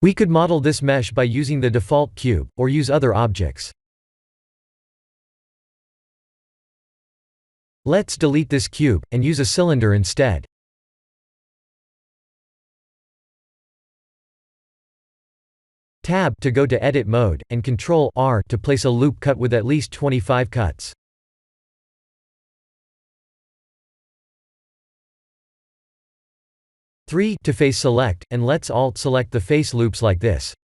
We could model this mesh by using the default cube, or use other objects. Let's delete this cube, and use a cylinder instead. Tab to go to edit mode, and Ctrl R to place a loop cut with at least 25 cuts. To face select, and let's Alt select the face loops like this.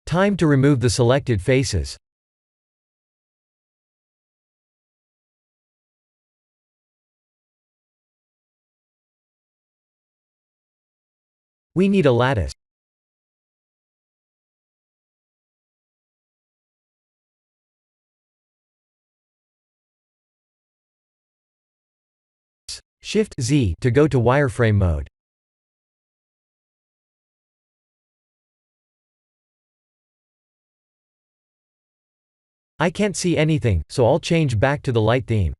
Time to remove the selected faces. We need a lattice. Shift Z to go to wireframe mode. I can't see anything, so I'll change back to the light theme.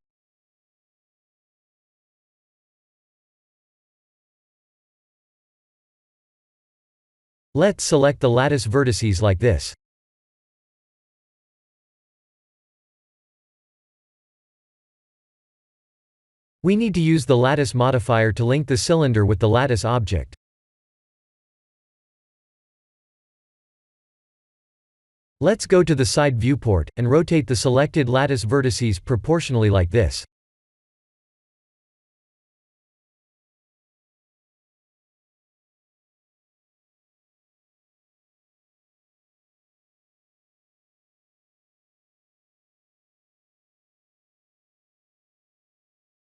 Let's select the lattice vertices like this. We need to use the lattice modifier to link the cylinder with the lattice object. Let's go to the side viewport, and rotate the selected lattice vertices proportionally like this.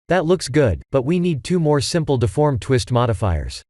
That looks good, but we need two more simple deform twist modifiers.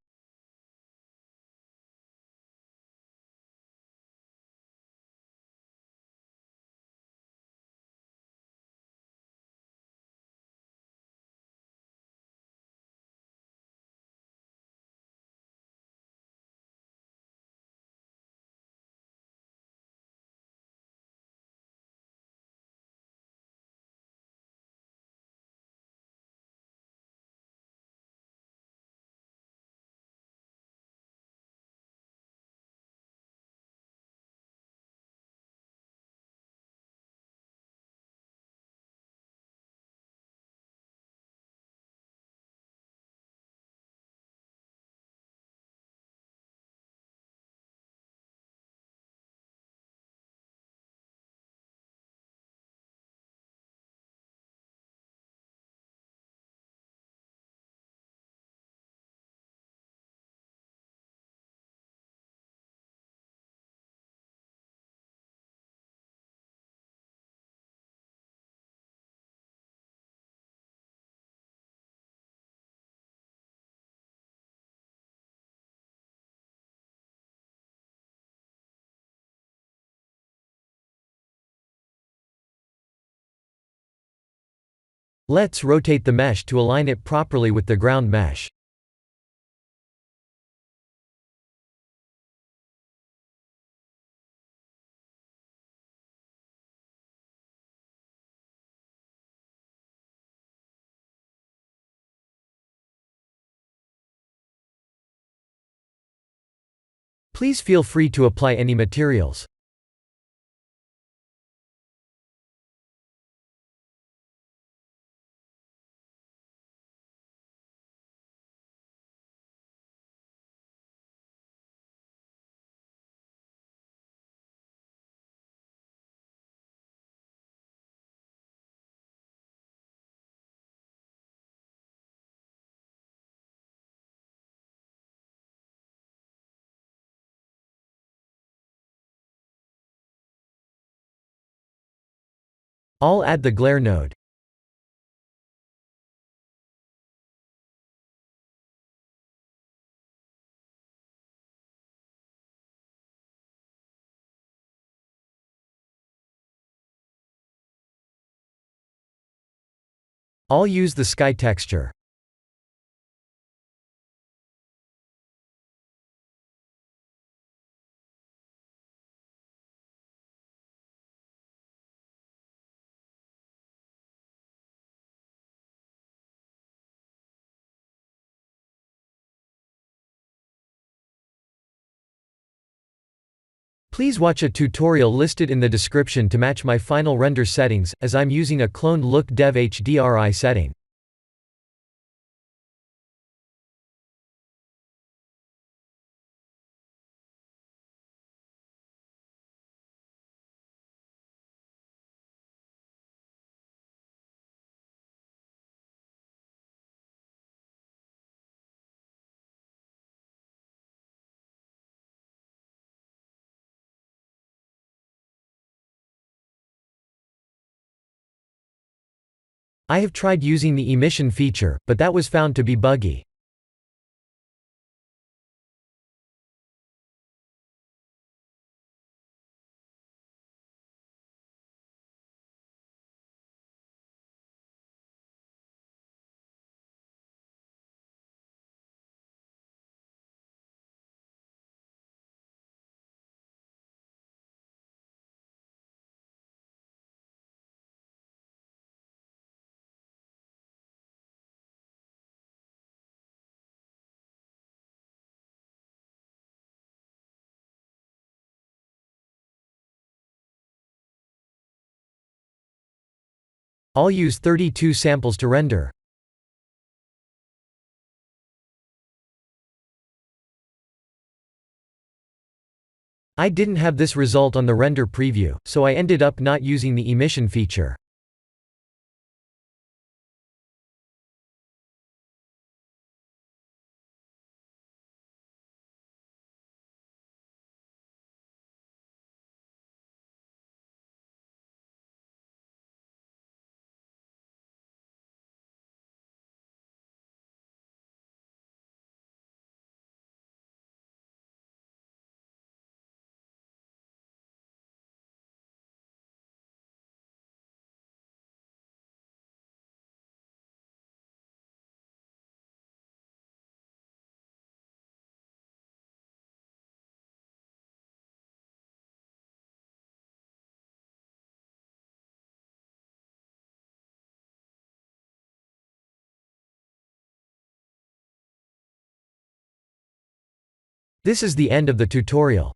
Let's rotate the mesh to align it properly with the ground mesh. Please feel free to apply any materials. I'll add the glare node. I'll use the sky texture. Please watch a tutorial listed in the description to match my final render settings, as I'm using a cloned Look Dev HDRI setting. I have tried using the emission feature, but that was found to be buggy. I'll use 32 samples to render. I didn't have this result on the render preview, so I ended up not using the emission feature. This is the end of the tutorial.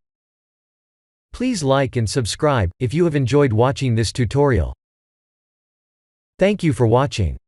Please like and subscribe if you have enjoyed watching this tutorial. Thank you for watching.